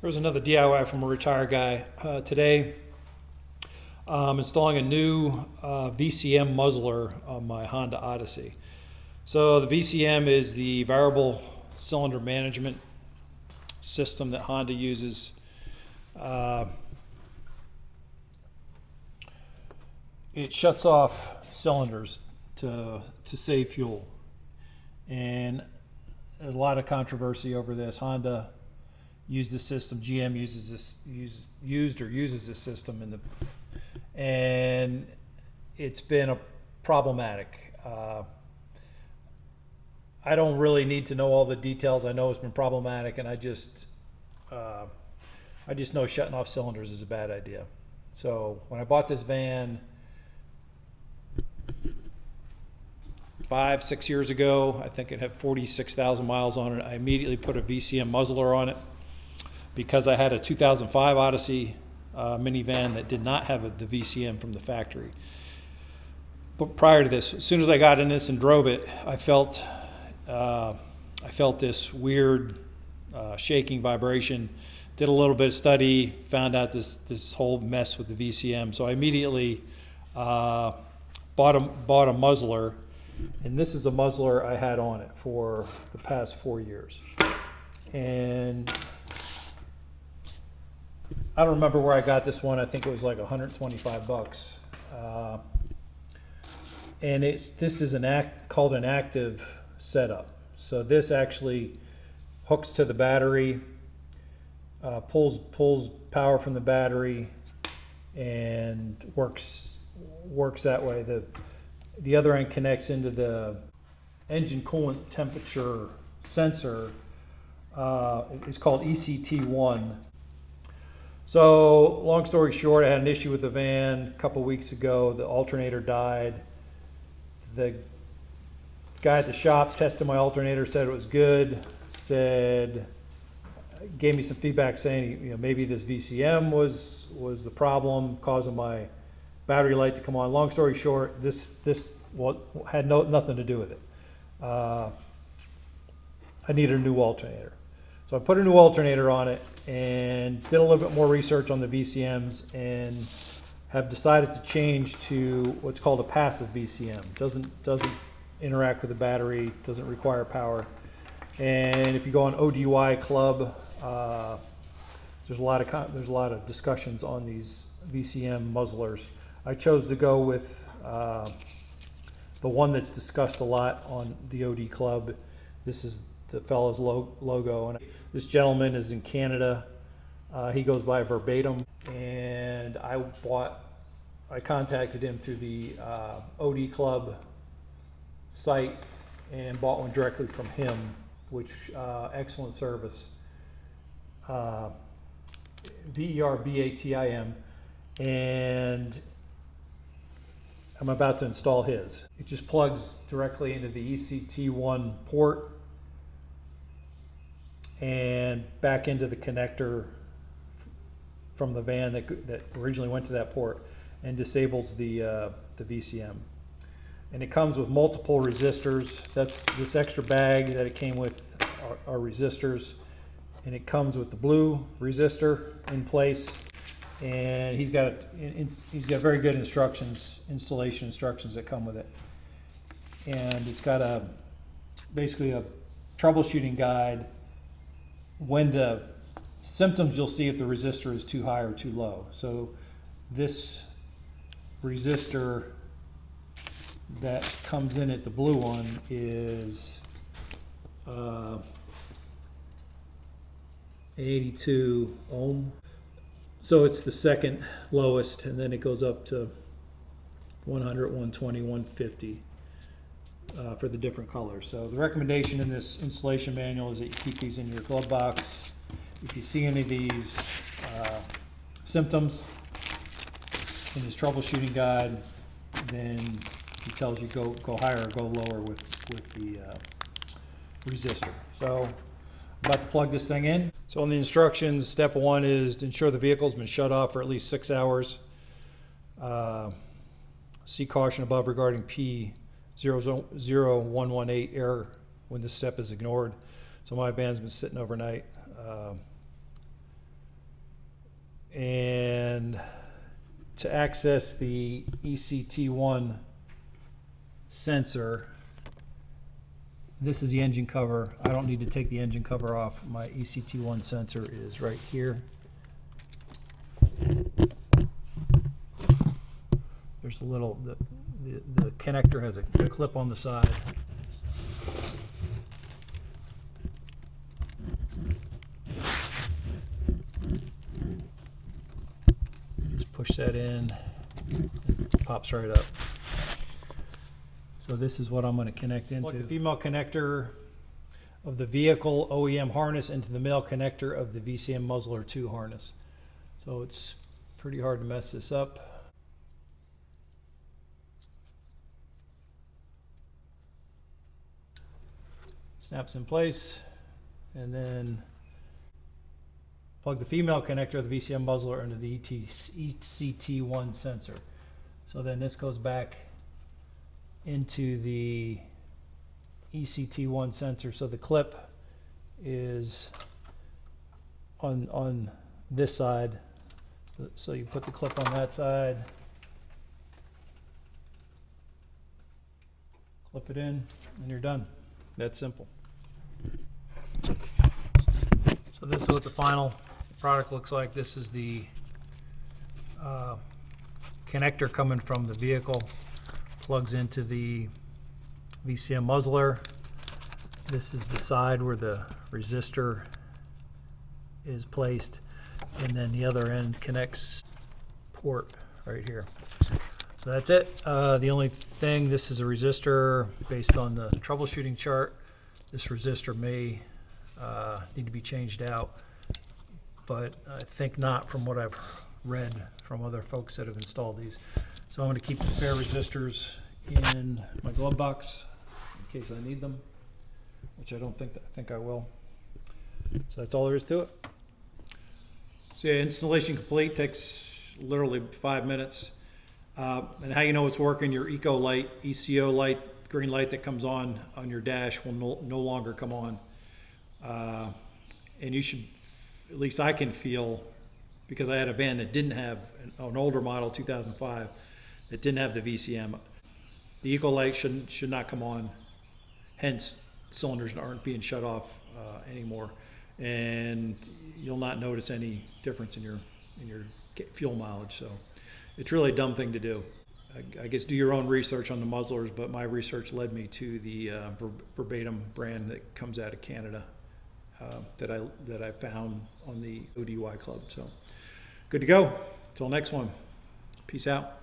There was another DIY from a retired guy. Today, I'm installing a new VCM muzzler on my Honda Odyssey. So the VCM is the variable cylinder management system that Honda uses. It shuts off cylinders to save fuel, and a lot of controversy over this. Honda used this system. GM uses this system, and it's been problematic. I don't really need to know all the details. I know it's been problematic, and I just know shutting off cylinders is a bad idea. So when I bought this van 5-6 years ago, I think it had 46,000 miles on it. I immediately put a VCM muzzler on it because I had a 2005 Odyssey minivan that did not have the VCM from the factory. But prior to this, as soon as I got in this and drove it, I felt this weird shaking vibration. Did a little bit of study, found out this whole mess with the VCM. So I immediately bought a muzzler, and this is a muzzler I had on it for the past 4 years. And I don't remember where I got this one. I think it was like 125 bucks. And this is called an active setup. So this actually hooks to the battery, pulls power from the battery, and works that way. The other end connects into the engine coolant temperature sensor. It's called ECT1. So long story short, I had an issue with the van a couple weeks ago. The alternator died. The guy at the shop tested my alternator, said it was good, gave me some feedback saying, maybe this VCM was the problem causing my battery light to come on. Long story short, this had nothing to do with it. I needed a new alternator. So I put a new alternator on it and did a little bit more research on the VCMs, and have decided to change to what's called a passive VCM. Doesn't interact with the battery, doesn't require power. And if you go on ODY Club, there's a lot of discussions on these VCM muzzlers. I chose to go with the one that's discussed a lot on the OD Club. This is the fellow's logo, and this gentleman is in Canada. He goes by Verbatim, and I contacted him through the OD Club site and bought one directly from him, which excellent service. Verbatim, and I'm about to install his. It just plugs directly into the ECT1 port and back into the connector from the van that originally went to that port, and disables the VCM. And it comes with multiple resistors. That's this extra bag that it came with are resistors, and it comes with the blue resistor in place. And he's got very good installation instructions that come with it. And it's got basically a troubleshooting guide, symptoms you'll see if the resistor is too high or too low. So this resistor that comes in at the blue one is 82 ohm. So it's the second lowest, and then it goes up to 100, 120, 150 for the different colors. So the recommendation in this installation manual is that you keep these in your glove box. If you see any of these symptoms in his troubleshooting guide, then he tells you go higher or go lower with the resistor. So I'm about to plug this thing in. So on the instructions, step 1 is to ensure the vehicle's been shut off for at least 6 hours. See caution above regarding P00118 error when this step is ignored. So my van's been sitting overnight. And to access the ECT1 sensor, this is the engine cover. I don't need to take the engine cover off. My ECT1 sensor is right here. There's a little, the connector has a clip on the side. Just push that in, it pops right up. So this is what I'm going to connect into. Plug the female connector of the vehicle OEM harness into the male connector of the VCM muzzler 2 harness. So it's pretty hard to mess this up. Snaps in place, and then plug the female connector of the VCM muzzler into the ECT1 sensor. So then this goes back into the ECT1 sensor. So the clip is on this side. So you put the clip on that side, clip it in, and you're done. That's simple. So this is what the final product looks like. This is the connector coming from the vehicle, plugs into the VCM muzzler. This is the side where the resistor is placed, and then the other end connects port right here. So that's it. The only thing, this is a resistor based on the troubleshooting chart. This resistor may need to be changed out, but I think not from what I've read from other folks that have installed these. So I'm going to keep the spare resistors in my glove box in case I need them, which I don't think I will. So that's all there is to it. So yeah, installation complete, takes literally 5 minutes. And how you know it's working, your eco light, ECO light, green light that comes on your dash will no longer come on. And you should, at least I can feel, because I had a van that didn't have, an older model, 2005, that didn't have the VCM. The eco light should not come on, hence cylinders aren't being shut off anymore. And you'll not notice any difference in your fuel mileage. So it's really a dumb thing to do. I guess do your own research on the muzzlers, but my research led me to the verbatim brand that comes out of Canada that I found on the ODY Club. So good to go. Until next one. Peace out.